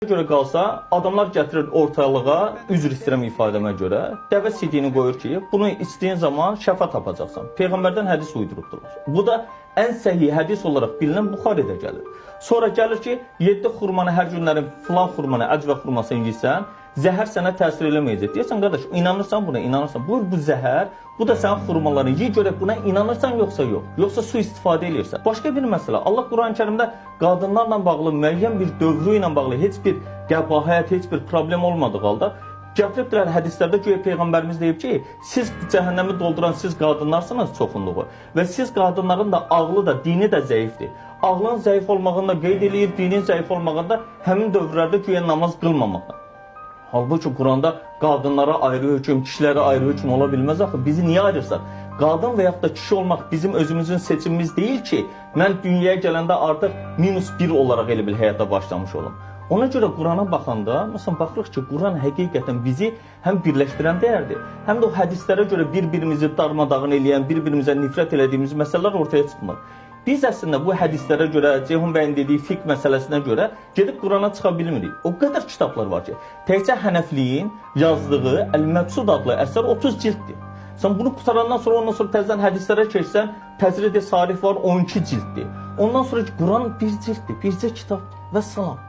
görə qalsa, adamlar gətirir ortalığa, üzr istəyirəm ifadəmə görə, dəvə sidiyini qoyur ki, bunu istəyin zaman şəfa tapacaqsan. Peyğəmbərdən hədis uydurubdular. Bu da ən səhih hədis olaraq bilinən Buxaridə gəlir. Sonra gəlir ki, 7 xurmanı hər günlərin filan xurmanı, əcvə xurmasını yeyirsən, zəhər sənə təsir eləməyəcək. Deyirsən, qardaş, inanırsan buna, inanırsan. Bu zəhər, bu da sənin xurmaların. Yeyə görə buna inanırsan yoxsa yox. Yoxsa su istifadə edirsən. Başqa bir məsələ. Allah Quran-Kərimdə qadınlarla bağlı müəyyən bir dövrü ilə bağlı heç bir qəbahət, heç bir problem olmadığı halda gətiribdilər hədislərdə güya Peyğəmbərimiz deyib ki, siz cəhənnəmi dolduran siz qadınlarsınız çoxunluğu və siz qadınların da ağlı da, dini də zəifdir. Ağlın zəif olmağını da qeyd eləyir, dinin zəif olmağını da həmin dövrlərdə güya namaz qılmamaqla. Halbuki Quranda qadınlara ayrı hökm, kişilərə ayrı hökm ola bilməz axı. Bizi niyə ayırırsan? Qadın və yaxud da kişi olmaq bizim özümüzün seçimimiz deyil ki, mən dünyaya gələndə artıq -1 olaraq elə bil həyata başlamış olum. Ona görə Qurana baxanda, məsələn, baxırıq ki, Quran həqiqətən bizi həm birləşdirən dəyərdir, həm də o hədislərə görə bir-birimizi darmadağın eləyən, bir-birimizə nifrət elədiyimiz məsələlər ortaya çıxmır. Biz əslində bu hədislərə görə, Ceyhun bəyin dediyi fiqh məsələsinə görə gedib Qurana çıxa bilmirik. O qədər kitablar var ki, təkcə Hənəfliyin yazdığı Əl-Məqsud adlı əsər 30 cilddir. Sən bunu qutarandan sonra, ondan sonra təzədən hədislərə keçsən, Təzrid-i Sarih var 12 cilddir. Ondan sonra Quran bir cilddir, bircə kitabdır və salam.